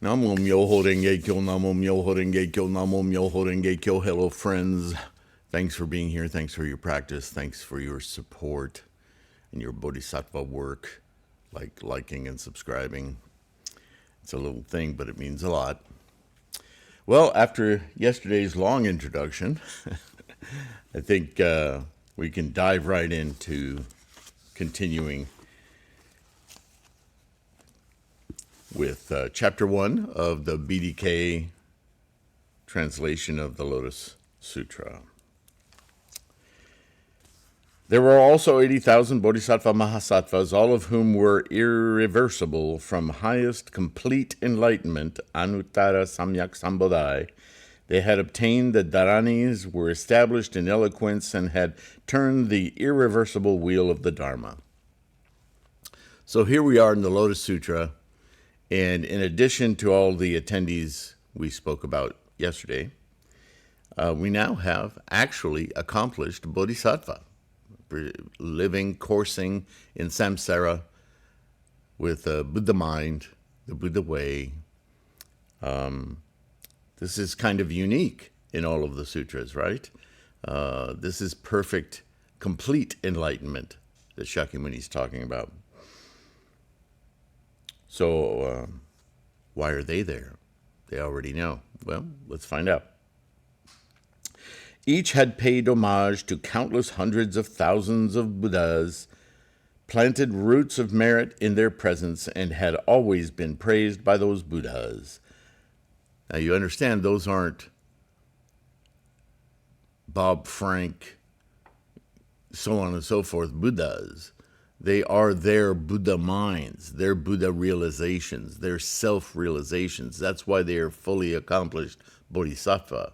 Namo Myoho Renge Kyo, Namo Myoho Renge Kyo, Namo Myoho Renge Kyo. Hello, friends. Thanks for being here. Thanks for your practice. Thanks for your support and your bodhisattva work, like liking and subscribing. It's a little thing, but it means a lot. Well, after yesterday's long introduction, I think we can dive right into continuing with Chapter 1 of the BDK translation of the Lotus Sutra. There were also 80,000 Bodhisattva Mahasattvas, all of whom were irreversible from highest complete enlightenment, Anuttara Samyak Sambodhi. They had obtained the Dharanis, were established in eloquence, and had turned the irreversible wheel of the Dharma. So here we are in the Lotus Sutra, and in addition to all the attendees we spoke about yesterday, we now have actually accomplished Bodhisattva, living, coursing in samsara with the Buddha mind, the Buddha way. This is kind of unique in all of the sutras, right? This is perfect, complete enlightenment that Shakyamuni is talking about. So why are they there? They already know. Well, let's find out. Each had paid homage to countless hundreds of thousands of Buddhas, planted roots of merit in their presence, and had always been praised by those Buddhas. Now you understand those aren't Bob Frank, so on and so forth, Buddhas. They are their Buddha minds, their Buddha realizations, their self-realizations. That's why they are fully accomplished bodhisattva.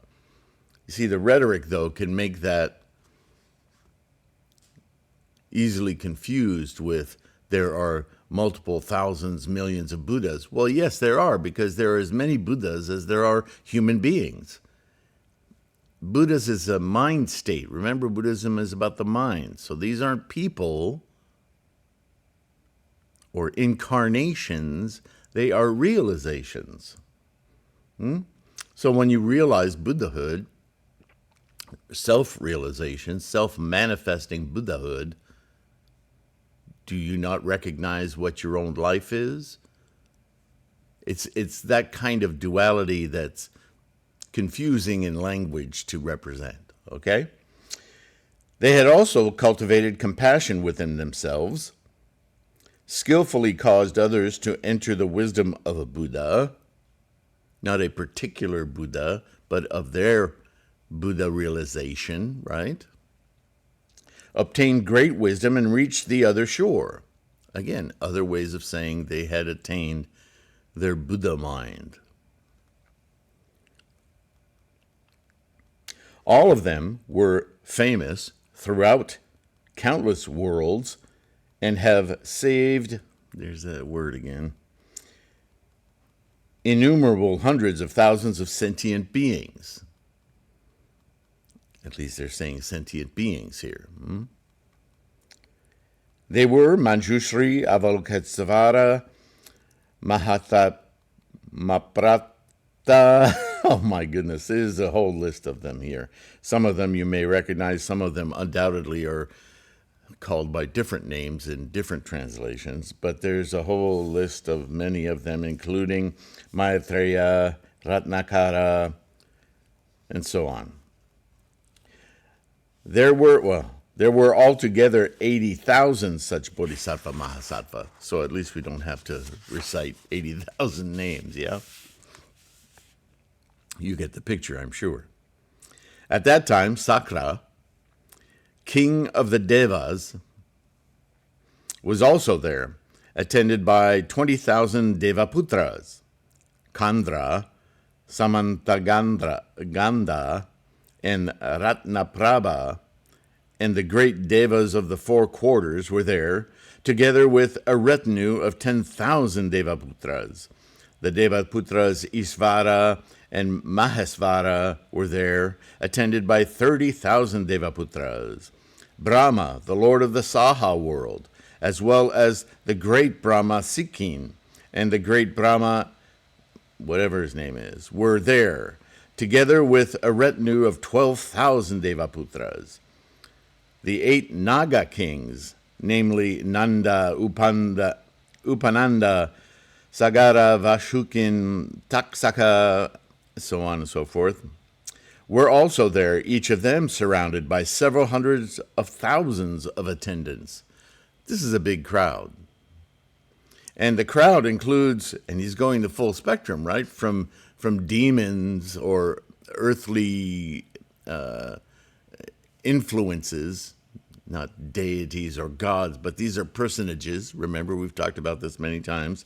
You see, the rhetoric, though, can make that easily confused with there are multiple thousands, millions of Buddhas. Well, yes, there are, because there are as many Buddhas as there are human beings. Buddhas is a mind state. Remember, Buddhism is about the mind. So these aren't people or incarnations, they are realizations. So when you realize Buddhahood, self-realization, self-manifesting Buddhahood, do you not recognize what your own life is? It's that kind of duality that's confusing in language to represent, okay? They had also cultivated compassion within themselves, skillfully caused others to enter the wisdom of a Buddha, not a particular Buddha, but of their Buddha realization, right? Obtained great wisdom and reached the other shore. Again, other ways of saying they had attained their Buddha mind. All of them were famous throughout countless worlds and have saved, there's that word again, innumerable hundreds of thousands of sentient beings. At least they're saying sentient beings here. They were Manjushri, Avalokitesvara, Mahatmaprata. Oh my goodness, there's a whole list of them here. Some of them you may recognize, some of them undoubtedly are called by different names in different translations, but there's a whole list of many of them, including Maitreya, Ratnakara, and so on. There were altogether 80,000 such Bodhisattva Mahasattva, so at least we don't have to recite 80,000 names, yeah? You get the picture, I'm sure. At that time, Sakra, king of the Devas, was also there, attended by 20,000 Devaputras, Kandra, Samantaganda, and Ratnaprabha, and the great Devas of the four quarters were there, together with a retinue of 10,000 Devaputras. The Devaputras Isvara and Mahesvara were there, attended by 30,000 Devaputras. Brahma, the lord of the Saha world, as well as the great Brahma Sikhin and the great Brahma whatever his name is, were there, together with a retinue of 12,000 Devaputras. The 8 Naga kings, namely Nanda, Upananda, Sagara, Vashukin, Taksaka, so on and so forth, were also there, each of them surrounded by several hundreds of thousands of attendants. This is a big crowd. And the crowd includes, and he's going the full spectrum, right? From demons or earthly influences, not deities or gods, but these are personages. Remember, we've talked about this many times.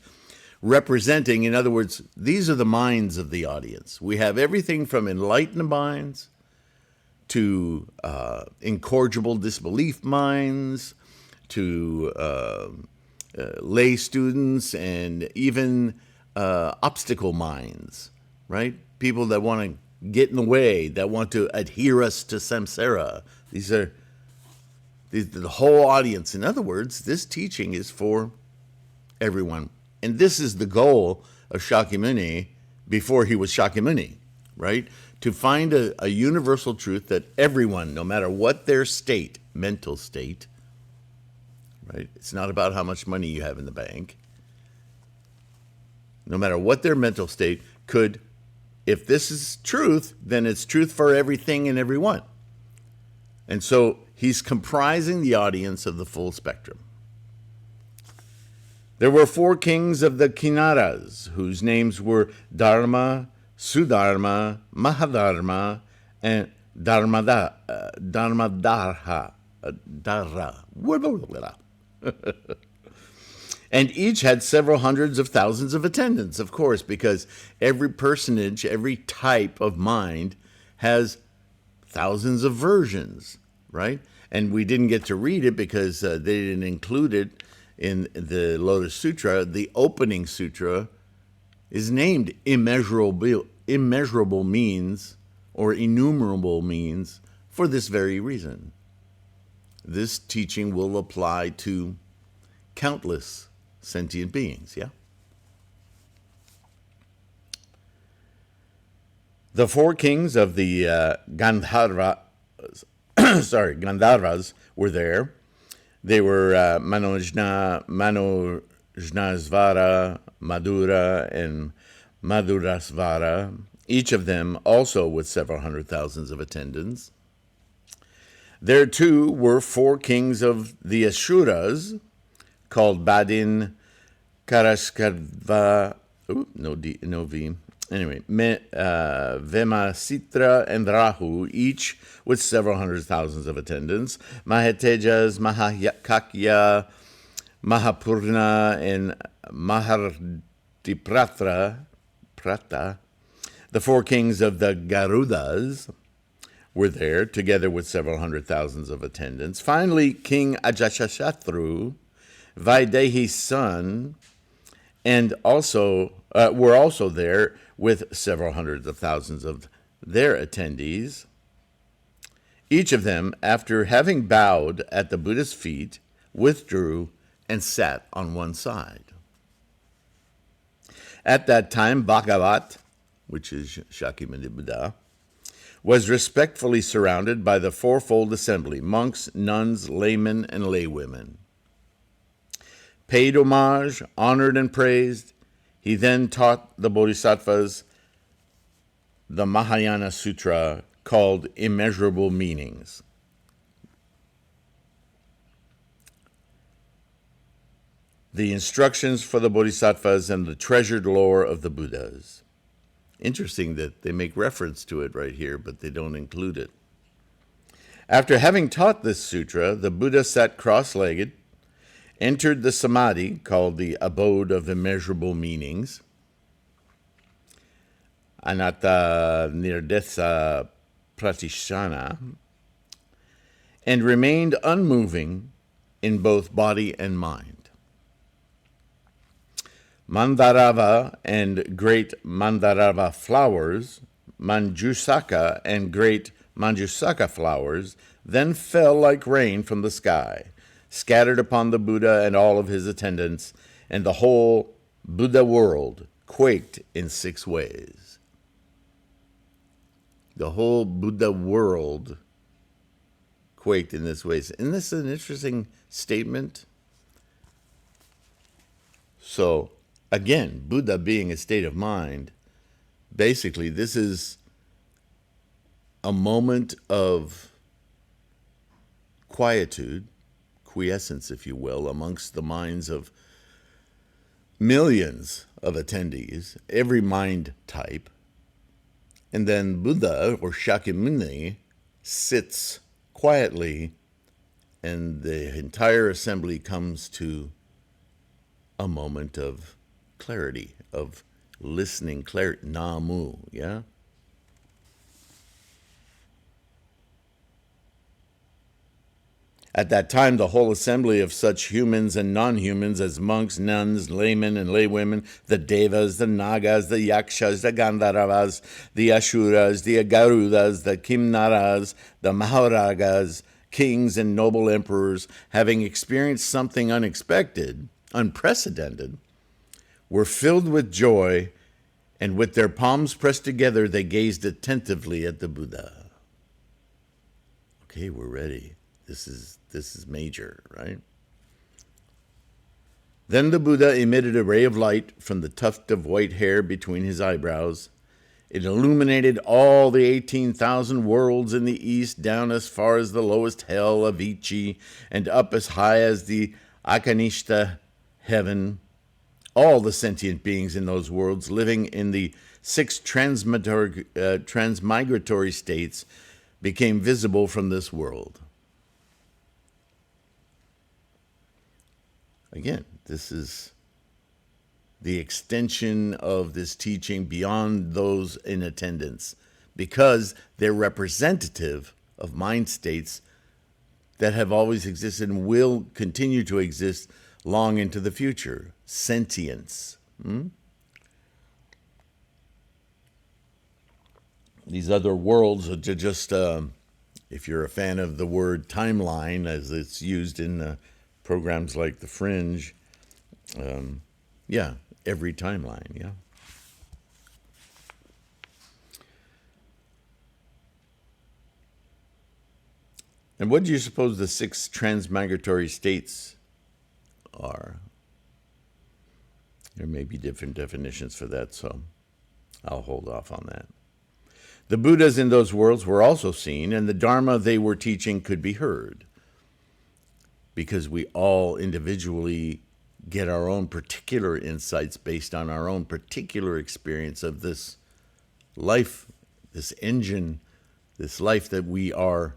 Representing, in other words, these are the minds of the audience. We have everything from enlightened minds to incorrigible disbelief minds to lay students and even obstacle minds, right? People that want to get in the way, that want to adhere us to samsara. These are the whole audience. In other words, this teaching is for everyone. And this is the goal of Shakyamuni before he was Shakyamuni, right? To find a universal truth that everyone, no matter what their state, mental state, right? It's not about how much money you have in the bank. No matter what their mental state could, if this is truth, then it's truth for everything and everyone. And so he's comprising the audience of the full spectrum. There were 4 kings of the Kinnaras, whose names were Dharma, Sudharma, Mahadharma, and Dharmadara. And each had several hundreds of thousands of attendants, of course, because every personage, every type of mind has thousands of versions, right? And we didn't get to read it because they didn't include it in the Lotus Sutra. The opening sutra is named immeasurable means or innumerable means for this very reason. This teaching will apply to countless sentient beings, yeah? The 4 kings of the Gandharvas were there. They were Manojnasvara, Madhura, and Madhurasvara, each of them also with several hundred thousands of attendants. There too were 4 kings of the Asuras, called Badin, Karashkadva, Vemasitra, and Rahu, each with several hundred thousands of attendants. Mahatejas, Mahakakya, Mahapurna, and Mahardipratra, the 4 kings of the Garudas, were there, together with several hundred thousands of attendants. Finally, King Ajatashatru, Vaidehi's son, and were also there with several hundreds of thousands of their attendees. Each of them, after having bowed at the Buddha's feet, withdrew and sat on one side. At that time, Bhagavat, which is Shakyamuni Buddha, was respectfully surrounded by the 4-fold assembly, monks, nuns, laymen, and laywomen. Paid homage, honored and praised, he then taught the Bodhisattvas the Mahayana Sutra called Immeasurable Meanings. The instructions for the Bodhisattvas and the treasured lore of the Buddhas. Interesting that they make reference to it right here, but they don't include it. After having taught this sutra, the Buddha sat cross-legged, entered the samadhi, called the abode of immeasurable meanings, anatta nirdesa pratishana, and remained unmoving in both body and mind. Mandarava and great Mandarava flowers, Manjusaka and great Manjusaka flowers, then fell like rain from the sky, scattered upon the Buddha and all of his attendants, and the whole Buddha world quaked in 6 ways. The whole Buddha world quaked in this way. Isn't this an interesting statement? So, again, Buddha being a state of mind, basically this is a moment of quietude, quiescence, if you will, amongst the minds of millions of attendees, every mind type. And then Buddha, or Shakyamuni, sits quietly, and the entire assembly comes to a moment of clarity, of listening, clarity, namu, yeah? At that time, the whole assembly of such humans and non-humans as monks, nuns, laymen, and laywomen, the devas, the nagas, the yakshas, the gandharvas, the ashuras, the agarudas, the kimnaras, the maharagas, kings and noble emperors, having experienced something unexpected, unprecedented, were filled with joy, and with their palms pressed together, they gazed attentively at the Buddha. Okay, we're ready. This is major, right? Then the Buddha emitted a ray of light from the tuft of white hair between his eyebrows. It illuminated all the 18,000 worlds in the east, down as far as the lowest hell of Ichi, and up as high as the Akanishta heaven. All the sentient beings in those worlds, living in the 6 transmigratory states, became visible from this world. Again, this is the extension of this teaching beyond those in attendance, because they're representative of mind states that have always existed and will continue to exist long into the future. Sentience. These other worlds are just, if you're a fan of the word timeline, as it's used in programs like The Fringe, every timeline, yeah. And what do you suppose the 6 transmigratory states are? There may be different definitions for that, so I'll hold off on that. The Buddhas in those worlds were also seen, and the Dharma they were teaching could be heard, because we all individually get our own particular insights based on our own particular experience of this life, this engine, this life that we are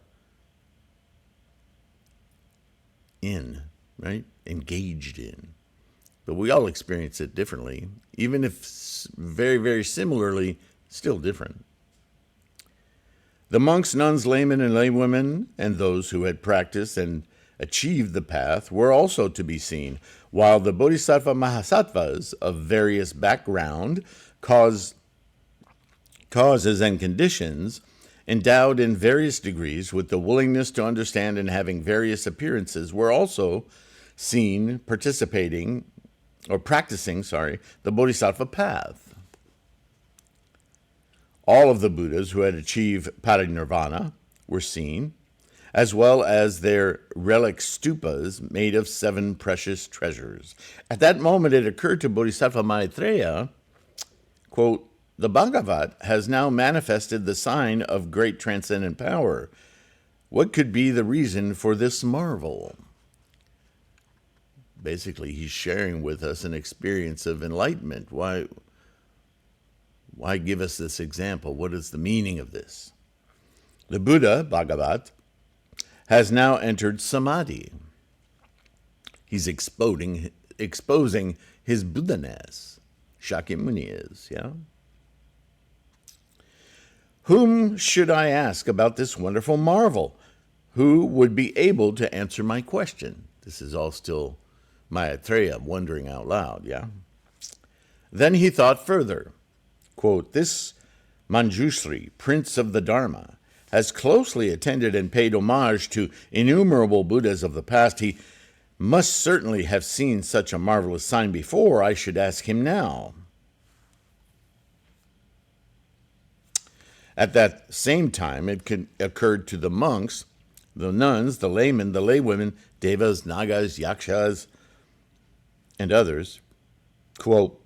in, right? Engaged in. But we all experience it differently, even if very, very similarly, still different. The monks, nuns, laymen, and laywomen, and those who had practiced and achieved the path were also to be seen, while the bodhisattva mahasattvas of various background, causes, and conditions, endowed in various degrees with the willingness to understand and having various appearances, were also seen practicing the bodhisattva path. All of the Buddhas who had achieved parinirvana were seen, as well as their relic stupas made of 7 precious treasures. At that moment, it occurred to Bodhisattva Maitreya, quote, "The Bhagavat has now manifested the sign of great transcendent power. What could be the reason for this marvel?" Basically, he's sharing with us an experience of enlightenment. Why give us this example? What is the meaning of this? The Buddha, Bhagavat, has now entered samadhi. He's exposing his Buddha-ness. Shakyamuni is, yeah? Whom should I ask about this wonderful marvel? Who would be able to answer my question? This is all still Maitreya wondering out loud, yeah? Then he thought further. Quote, "This Manjushri, prince of the Dharma, has closely attended and paid homage to innumerable Buddhas of the past. He must certainly have seen such a marvelous sign before. I should ask him now." At that same time, it occurred to the monks, the nuns, the laymen, the laywomen, devas, nagas, yakshas, and others, quote,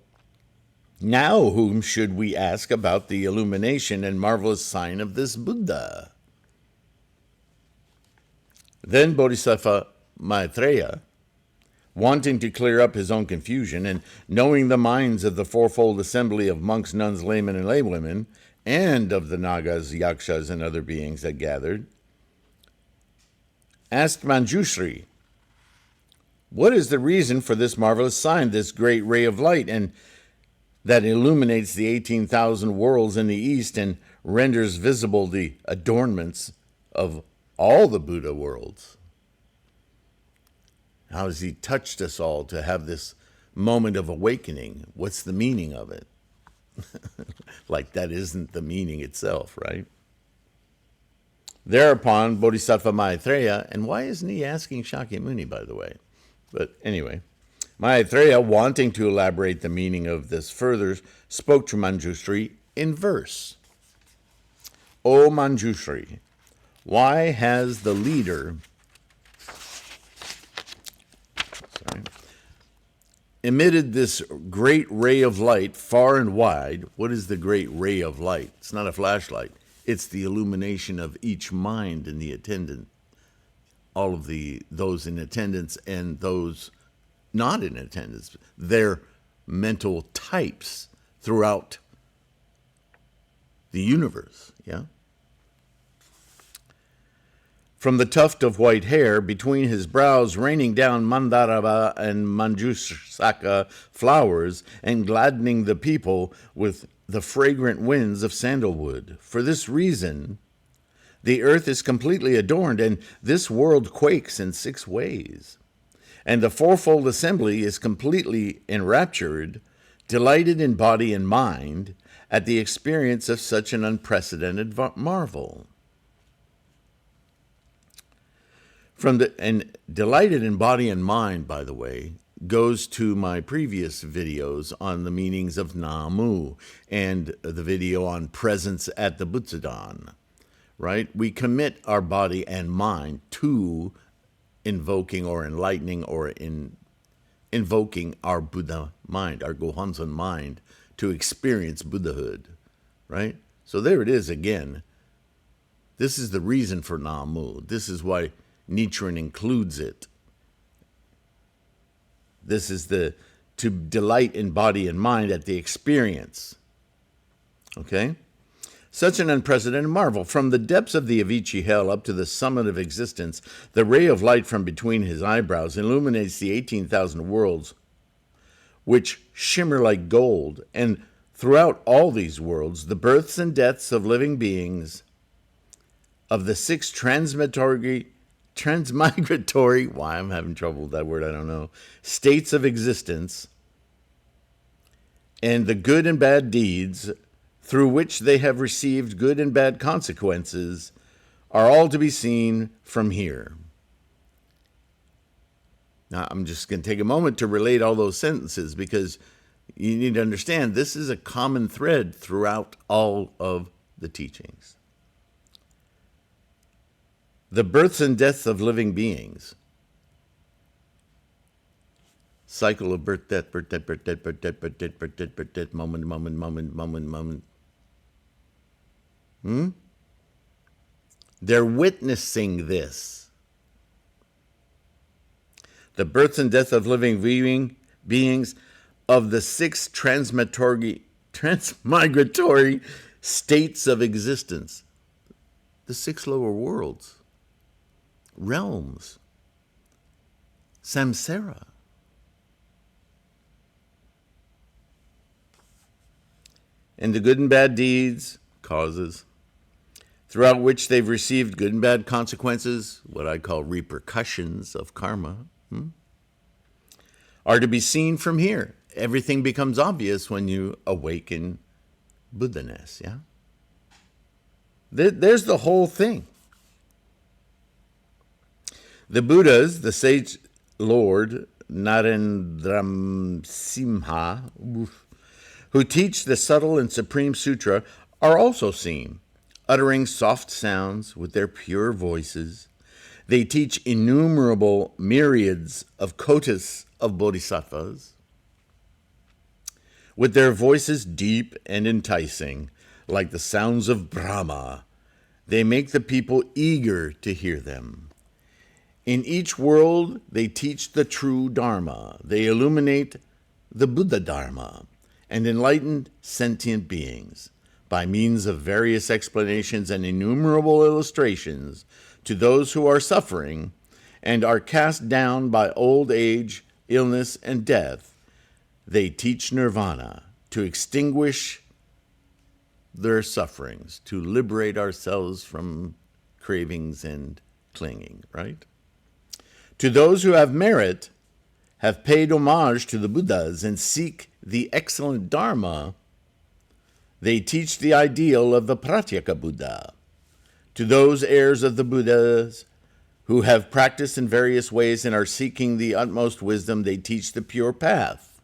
"Now whom should we ask about the illumination and marvelous sign of this Buddha?" Then Bodhisattva Maitreya, wanting to clear up his own confusion and knowing the minds of the fourfold assembly of monks, nuns, laymen, and laywomen, and of the nagas, yakshas, and other beings that gathered, asked Manjushri, "What is the reason for this marvelous sign, this great ray of light, and that illuminates the 18,000 worlds in the east and renders visible the adornments of all the Buddha worlds?" How has he touched us all to have this moment of awakening? What's the meaning of it? Like that isn't the meaning itself, right? Thereupon, Bodhisattva Maitreya, and why isn't he asking Shakyamuni, by the way? But anyway, Maitreya, wanting to elaborate the meaning of this further, spoke to Manjushri in verse. "O Manjushri, why has the leader emitted this great ray of light far and wide?" What is the great ray of light? It's not a flashlight. It's the illumination of each mind in the attendant, all of those in attendance and those not in attendance, their mental types throughout the universe, yeah? From the tuft of white hair between his brows raining down Mandarava and Manjusaka flowers and gladdening the people with the fragrant winds of sandalwood. For this reason, the earth is completely adorned, and this world quakes in 6 ways. And the fourfold assembly is completely enraptured, delighted in body and mind at the experience of such an unprecedented marvel. And delighted in body and mind, by the way, goes to my previous videos on the meanings of Namu and the video on presence at the Butsudan, right? We commit our body and mind to invoking or enlightening or invoking our Buddha mind, our Gohanzon mind, to experience Buddhahood, right? So there it is again. This is the reason for Namu. This is why Nichiren includes it. This is to delight in body and mind at the experience. Okay? Such an unprecedented marvel. From the depths of the Avicii hell up to the summit of existence, the ray of light from between his eyebrows illuminates the 18,000 worlds, which shimmer like gold. And throughout all these worlds, the births and deaths of living beings, of the 6 transmigratory, why I'm having trouble with that word, I don't know, states of existence, and the good and bad deeds through which they have received good and bad consequences, are all to be seen from here. Now, I'm just going to take a moment to relate all those sentences because you need to understand this is a common thread throughout all of the teachings. The births and deaths of living beings. Cycle of birth, death, birth, death, birth, death, birth, death, birth, death, birth, death, birth, death, moment, moment, moment, moment, moment. They're witnessing this. The births and deaths of living beings of the 6 transmigratory states of existence. The 6 lower worlds. Realms. Samsara. And the good and bad deeds, causes, throughout which they've received good and bad consequences, what I call repercussions of karma, are to be seen from here. Everything becomes obvious when you awaken Buddha-ness, yeah? There's the whole thing. The Buddhas, the sage Lord Narendra-simha, who teach the subtle and supreme sutra, are also seen, uttering soft sounds with their pure voices. They teach innumerable myriads of kotis of bodhisattvas. With their voices deep and enticing, like the sounds of Brahma, they make the people eager to hear them. In each world, they teach the true Dharma. They illuminate the Buddha Dharma and enlighten sentient beings by means of various explanations and innumerable illustrations to those who are suffering and are cast down by old age, illness, and death. They teach nirvana, to extinguish their sufferings, to liberate ourselves from cravings and clinging, right? To those who have merit, have paid homage to the Buddhas, and seek the excellent Dharma, they teach the ideal of the Pratyeka Buddha. To those heirs of the Buddhas who have practiced in various ways and are seeking the utmost wisdom, they teach the pure path.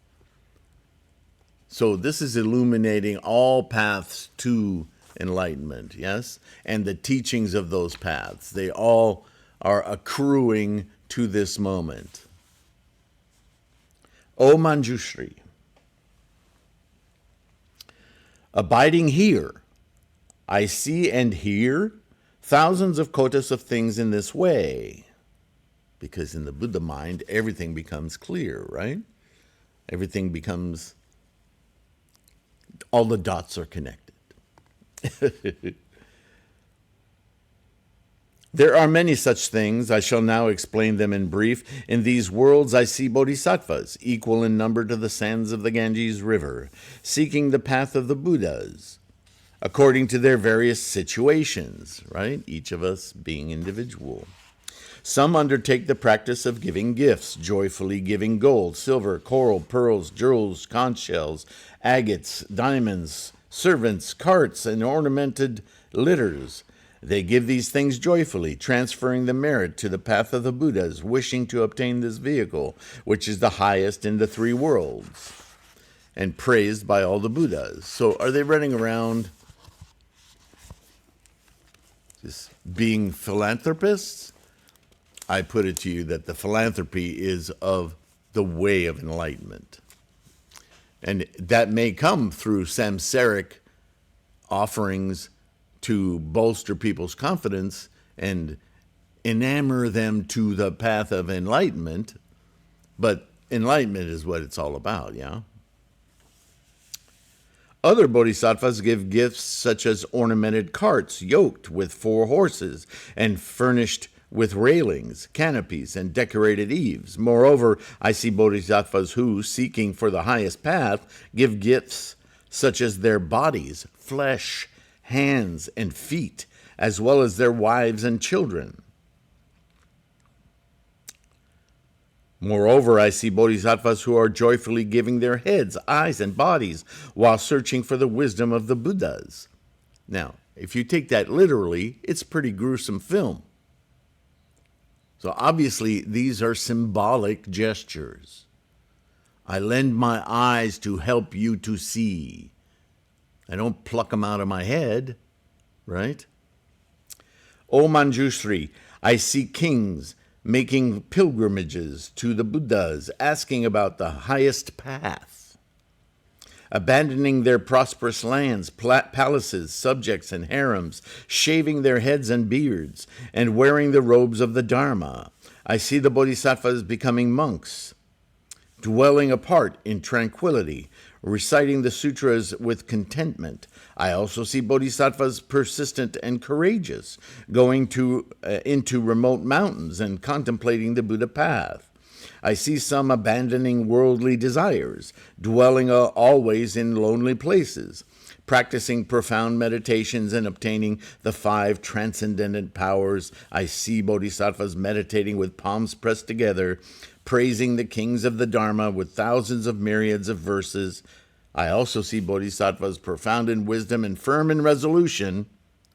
So this is illuminating all paths to enlightenment, yes? And the teachings of those paths, they all are accruing to this moment. O Manjushri, abiding here, I see and hear thousands of kotas of things in this way. Because in the Buddha mind, everything becomes clear, right? Everything becomes... all the dots are connected. There are many such things. I shall now explain them in brief. In these worlds I see bodhisattvas, equal in number to the sands of the Ganges River, seeking the path of the Buddhas, according to their various situations, right? Each of us being individual. Some undertake the practice of giving gifts, joyfully giving gold, silver, coral, pearls, jewels, conch shells, agates, diamonds, servants, carts, and ornamented litters. They give these things joyfully, transferring the merit to the path of the Buddhas, wishing to obtain this vehicle, which is the highest in the three worlds, and praised by all the Buddhas. So are they running around just being philanthropists? I put it to you that the philanthropy is of the way of enlightenment. And that may come through samsaric offerings to bolster people's confidence and enamor them to the path of enlightenment. But enlightenment is what it's all about, yeah? Other bodhisattvas give gifts such as ornamented carts yoked with 4 horses and furnished with railings, canopies, and decorated eaves. Moreover, I see bodhisattvas who, seeking for the highest path, give gifts such as their bodies, flesh, hands, and feet, as well as their wives and children. Moreover, I see bodhisattvas who are joyfully giving their heads, eyes, and bodies while searching for the wisdom of the Buddhas. Now, if you take that literally, it's a pretty gruesome film. So obviously, these are symbolic gestures. I lend my eyes to help you to see. I don't pluck them out of my head, right? O Manjushri, I see kings making pilgrimages to the Buddhas, asking about the highest path, abandoning their prosperous lands, palaces, subjects, and harems, shaving their heads and beards, and wearing the robes of the Dharma. I see the bodhisattvas becoming monks, dwelling apart in tranquility, reciting the sutras with contentment. I also see bodhisattvas persistent and courageous, going into remote mountains and contemplating the Buddha path. I see some abandoning worldly desires, dwelling always in lonely places, practicing profound meditations and obtaining the 5 transcendent powers. I see bodhisattvas meditating with palms pressed together, praising the kings of the Dharma with thousands of myriads of verses. I also see bodhisattvas profound in wisdom and firm in resolution,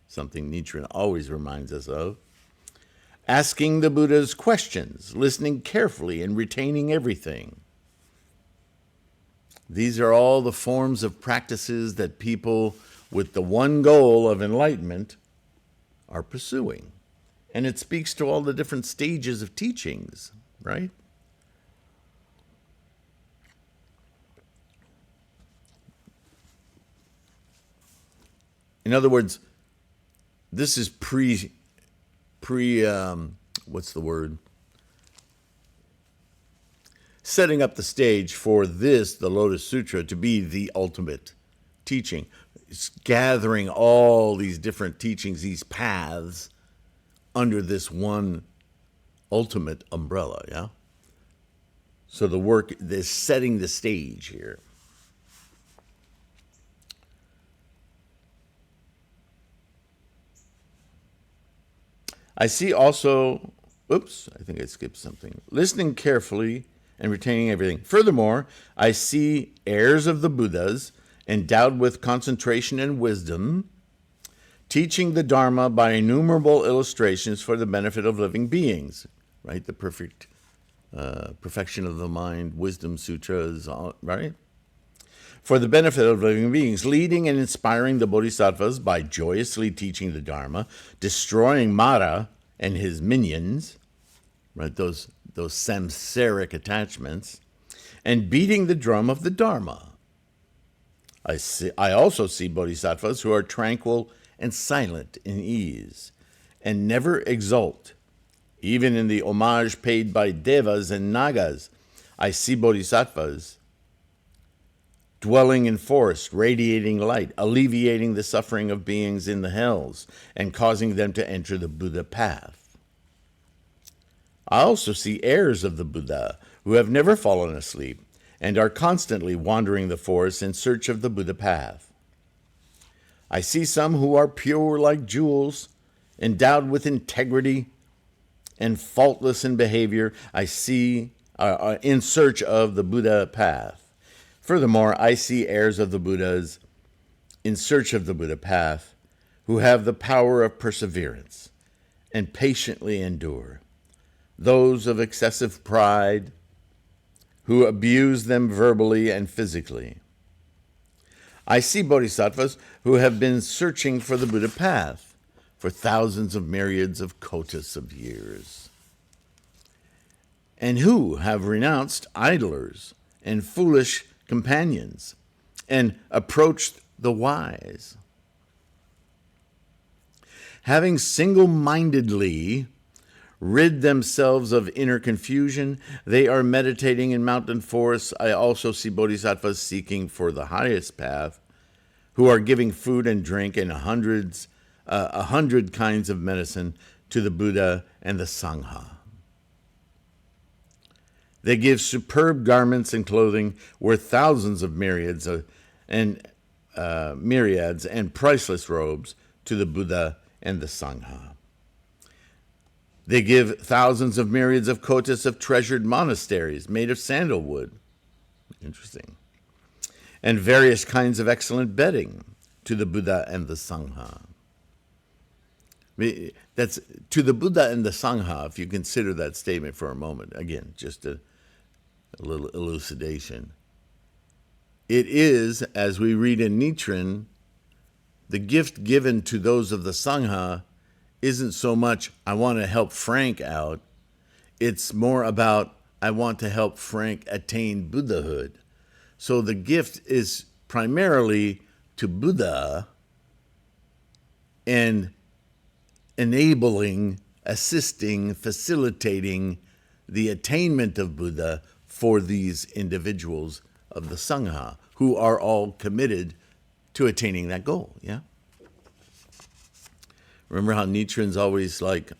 something Nichiren always reminds us of, asking the Buddha's questions, listening carefully, and retaining everything. These are all the forms of practices that people with the one goal of enlightenment are pursuing. And it speaks to all the different stages of teachings, right? In other words, this is what's the word? Setting up the stage for this, the Lotus Sutra, to be the ultimate teaching. It's gathering all these different teachings, these paths, under this one ultimate umbrella, yeah? So the work is setting the stage here. I see also, oops, I think I skipped something. Listening carefully and retaining everything. Furthermore, I see heirs of the Buddhas, endowed with concentration and wisdom, teaching the Dharma by innumerable illustrations for the benefit of living beings, right? The perfection of the mind, wisdom sutras, right? For the benefit of living beings, leading and inspiring the bodhisattvas by joyously teaching the Dharma, destroying Mara and his minions, right? Those samsaric attachments, and beating the drum of the Dharma. I also see bodhisattvas who are tranquil and silent in ease, and never exult. Even in the homage paid by devas and nagas, I see bodhisattvas dwelling in forest, radiating light, alleviating the suffering of beings in the hells, and causing them to enter the Buddha path. I also see heirs of the Buddha who have never fallen asleep and are constantly wandering the forest in search of the Buddha path. I see some who are pure like jewels, endowed with integrity and faultless in behavior. I see in search of the Buddha path. Furthermore, I see heirs of the Buddhas in search of the Buddha path who have the power of perseverance and patiently endure. Those of excessive pride who abuse them verbally and physically. I see bodhisattvas who have been searching for the Buddha path for thousands of myriads of kotas of years, and who have renounced idlers and foolish companions and approached the wise. Having single-mindedly rid themselves of inner confusion, they are meditating in mountain forests. I also see bodhisattvas seeking for the highest path, who are giving food and drink and 100 kinds of medicine to the Buddha and the Sangha. They give superb garments and clothing worth thousands of myriads and priceless robes to the Buddha and the Sangha. They give thousands of myriads of kotas of treasured monasteries made of sandalwood. Interesting. And various kinds of excellent bedding to the Buddha and the Sangha. That's to the Buddha and the Sangha, if you consider that statement for a moment. Again, just a little elucidation. It is, as we read in Nichiren, the gift given to those of the Sangha isn't so much, I want to help Frank out. It's more about, I want to help Frank attain Buddhahood. So the gift is primarily to Buddha and enabling, assisting, facilitating the attainment of Buddha for these individuals of the Sangha who are all committed to attaining that goal, yeah? Remember how Nichiren's always like,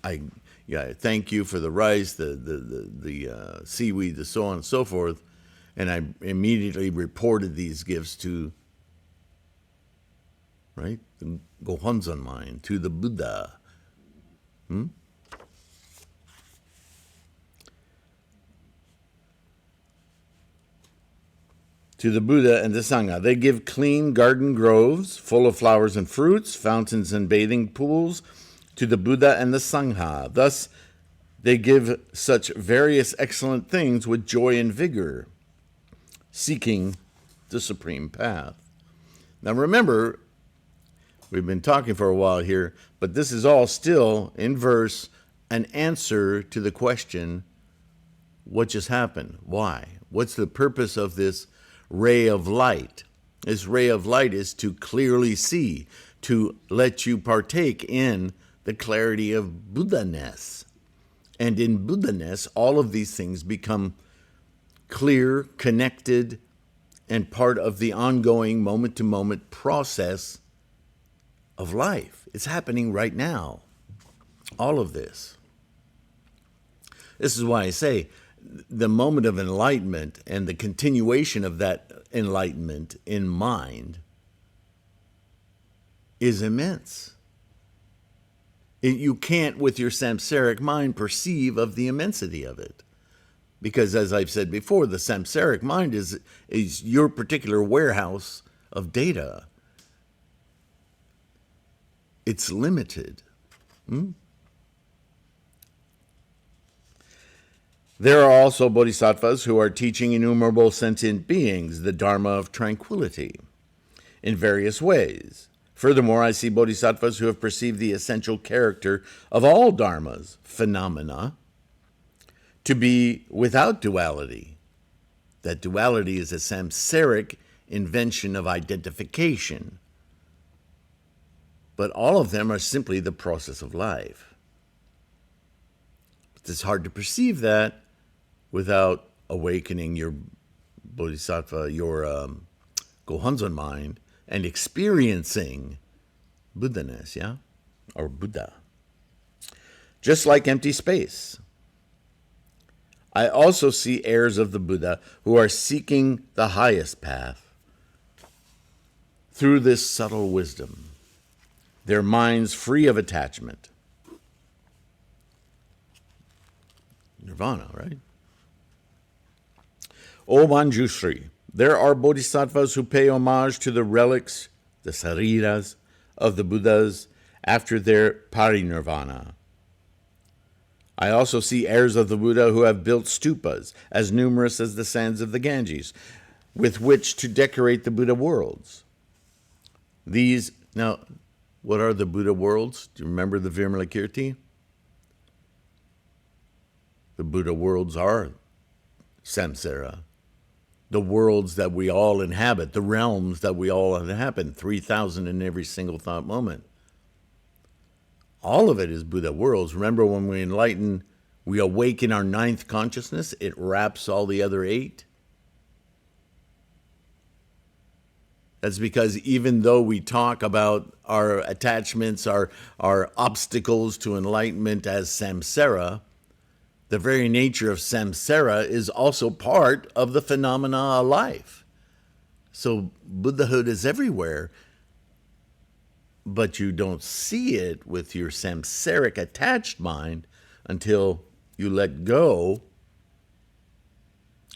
thank you for the rice, the seaweed, the so on and so forth, and I immediately reported these gifts to, right, the Gohonzon, to the Buddha. To the Buddha and the Sangha. They give clean garden groves full of flowers and fruits, fountains and bathing pools to the Buddha and the Sangha. Thus, they give such various excellent things with joy and vigor, seeking the supreme path. Now remember, We've been talking for a while here, but this is all still, in verse, an answer to the question, what just happened? Why? What's the purpose of this ray of light? This ray of light is to clearly see, to let you partake in the clarity of Buddha-ness. And in Buddha-ness, all of these things become clear, connected, and part of the ongoing moment-to-moment process of life. It's happening right now. All of this. This is why I say the moment of enlightenment and the continuation of that enlightenment in mind is immense. You can't, with your samsaric mind, perceive of the immensity of it. Because, as I've said before, the samsaric mind is your particular warehouse of data. It's limited. There are also bodhisattvas who are teaching innumerable sentient beings the Dharma of tranquility in various ways. Furthermore, I see bodhisattvas who have perceived the essential character of all dharmas, phenomena, to be without duality. That duality is a samsaric invention of identification. But all of them are simply the process of life. It's hard to perceive that without awakening your bodhisattva, your Gohonzon mind, and experiencing Buddha-ness, yeah? Or Buddha. Just like empty space. I also see heirs of the Buddha who are seeking the highest path through this subtle wisdom, their minds free of attachment. Nirvana, right? O Manjushri, there are bodhisattvas who pay homage to the relics, the sariras, of the Buddhas after their parinirvana. I also see heirs of the Buddha who have built stupas, as numerous as the sands of the Ganges, with which to decorate the Buddha worlds. Now, what are the Buddha worlds? Do you remember the Vimalakirti? The Buddha worlds are samsara, the worlds that we all inhabit, the realms that we all inhabit, 3,000 in every single thought moment. All of it is Buddha worlds. Remember, when we enlighten, we awaken our ninth consciousness, it wraps all the other 8. That's because even though we talk about our attachments, our obstacles to enlightenment as samsara, the very nature of samsara is also part of the phenomena of life. So Buddhahood is everywhere, but you don't see it with your samsaric attached mind until you let go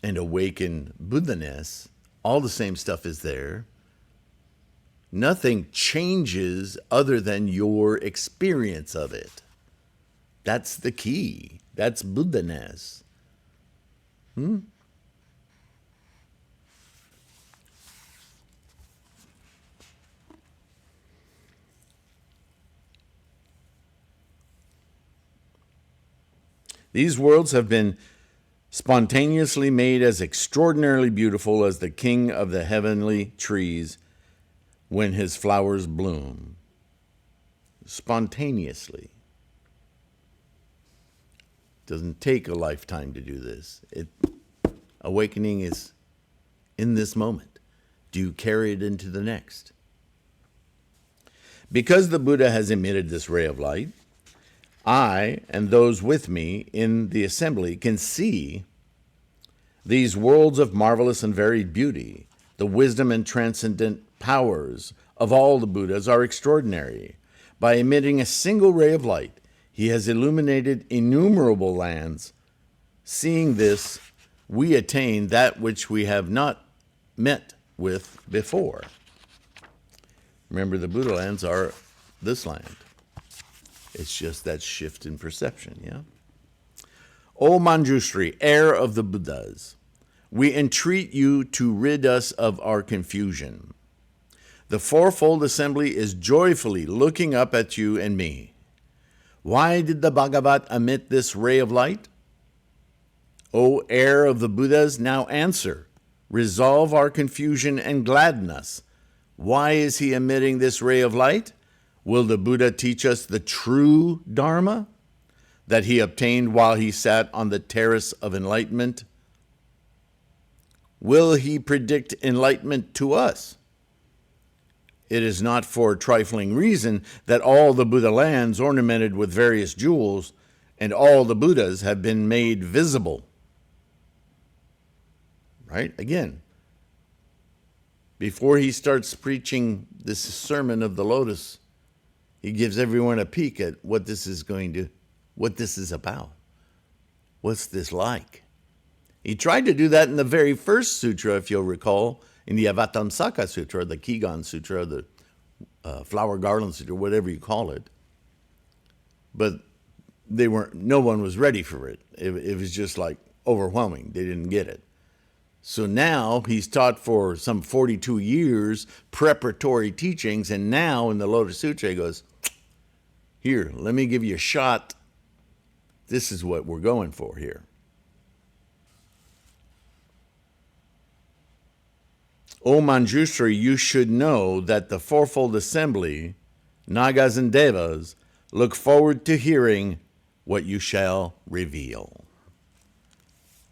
and awaken Buddha-ness. All the same stuff is there. Nothing changes other than your experience of it. That's the key. That's Buddha-ness. These worlds have been spontaneously made as extraordinarily beautiful as the king of the heavenly trees when his flowers bloom. Spontaneously. Doesn't take a lifetime to do this. Awakening is in this moment. Do you carry it into the next? Because the Buddha has emitted this ray of light, I and those with me in the assembly can see these worlds of marvelous and varied beauty. The wisdom and transcendent powers of all the Buddhas are extraordinary. By emitting a single ray of light, he has illuminated innumerable lands. Seeing this, we attain that which we have not met with before. Remember, the Buddha lands are this land. It's just that shift in perception, yeah? O Manjushri, heir of the Buddhas, we entreat you to rid us of our confusion. The fourfold assembly is joyfully looking up at you and me. Why did the Bhagavat emit this ray of light? O heir of the Buddhas, now answer. Resolve our confusion and gladden us. Why is he emitting this ray of light? Will the Buddha teach us the true Dharma that he obtained while he sat on the terrace of enlightenment? Will he predict enlightenment to us? It is not for trifling reason that all the Buddha lands ornamented with various jewels and all the Buddhas have been made visible. Right? Again, before he starts preaching this sermon of the lotus, he gives everyone a peek at what this is about. What's this like? He tried to do that in the very first sutra, if you'll recall, in the Avatamsaka Sutra, the Kigan Sutra, the Flower Garland Sutra, whatever you call it. But no one was ready for it. It was just like overwhelming. They didn't get it. So now he's taught for some 42 years preparatory teachings, and now in the Lotus Sutra he goes, here, let me give you a shot. This is what we're going for here. O Manjushri, you should know that the fourfold assembly, Nagas and Devas, look forward to hearing what you shall reveal.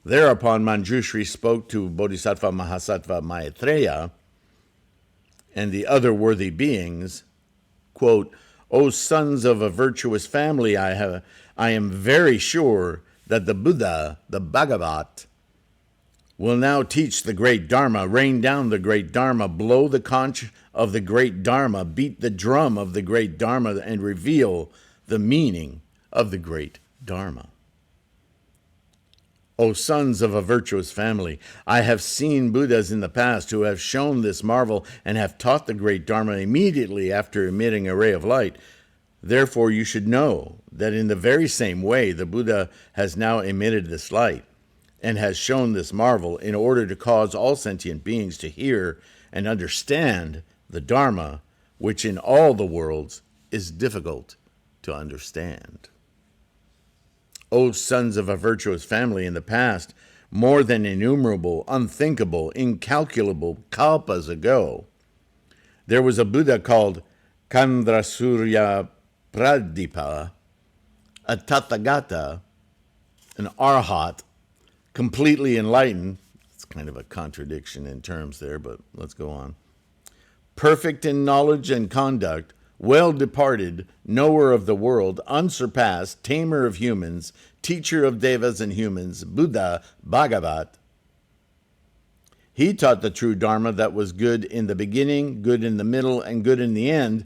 Thereupon Manjushri spoke to Bodhisattva Mahasattva Maitreya and the other worthy beings, quote, O sons of a virtuous family, I am very sure that the Buddha, the Bhagavat, will now teach the great Dharma, rain down the great Dharma, blow the conch of the great Dharma, beat the drum of the great Dharma, and reveal the meaning of the great Dharma. O sons of a virtuous family, I have seen Buddhas in the past who have shown this marvel and have taught the great Dharma immediately after emitting a ray of light. Therefore, you should know that in the very same way the Buddha has now emitted this light and has shown this marvel in order to cause all sentient beings to hear and understand the Dharma, which in all the worlds is difficult to understand. O sons of a virtuous family, in the past, more than innumerable, unthinkable, incalculable kalpas ago, there was a Buddha called Kandrasurya Pradipa, a Tathagata, an Arhat, completely enlightened. It's kind of a contradiction in terms there, but let's go on. Perfect in knowledge and conduct, well departed, knower of the world, unsurpassed, tamer of humans, teacher of devas and humans, Buddha, Bhagavat. He taught the true Dharma that was good in the beginning, good in the middle, and good in the end.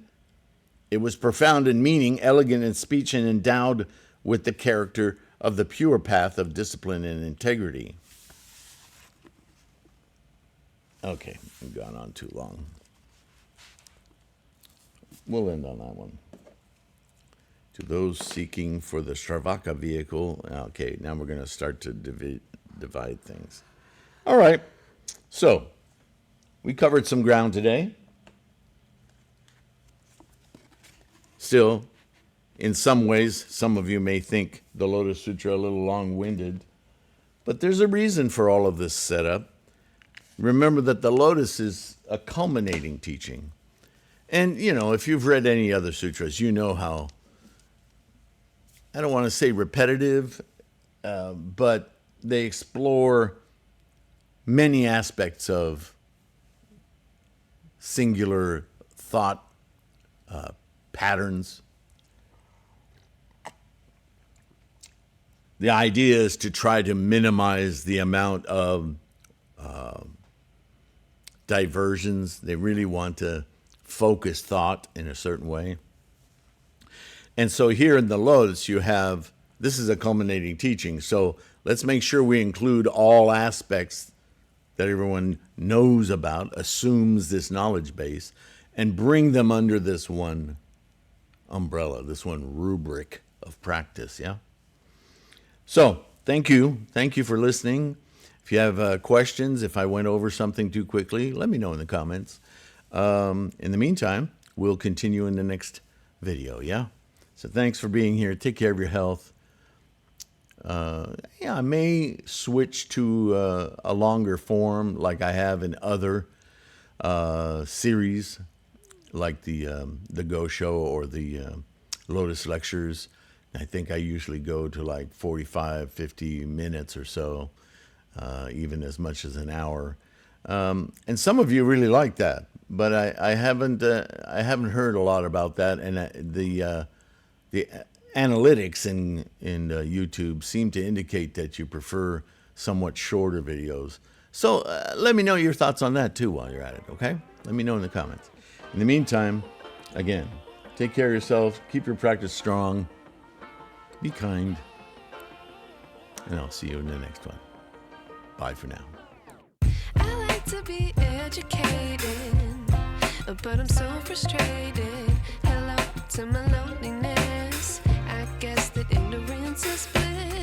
It was profound in meaning, elegant in speech, and endowed with the character of the pure path of discipline and integrity. Okay, we've gone on too long. We'll end on that one. To those seeking for the Shravaka vehicle, okay, now we're going to start to divide things. All right, so we covered some ground today. Still, in some ways, some of you may think the Lotus Sutra a little long-winded, but there's a reason for all of this setup. Remember that the Lotus is a culminating teaching. And, if you've read any other sutras, you know how, I don't want to say repetitive, but they explore many aspects of singular thought patterns. The idea is to try to minimize the amount of diversions. They really want to focus thought in a certain way. And so here in the Lotus, this is a culminating teaching. So let's make sure we include all aspects that everyone knows about, assumes this knowledge base, and bring them under this one umbrella, this one rubric of practice, yeah? So thank you. Thank you for listening. If you have questions, if I went over something too quickly, let me know in the comments. In the meantime, we'll continue in the next video, yeah? So thanks for being here. Take care of your health. I may switch to a longer form like I have in other series, like the Go Show or the Lotus Lectures. I think I usually go to like 45, 50 minutes or so, even as much as an hour. And some of you really like that, but I haven't heard a lot about that. And the analytics in YouTube seem to indicate that you prefer somewhat shorter videos. So let me know your thoughts on that too while you're at it, okay? Let me know in the comments. In the meantime, again, take care of yourself, keep your practice strong, be kind, and I'll see you in the next one. Bye for now. I like to be educated, but I'm so frustrated. Hello to my loneliness. I guess that ignorance is bliss.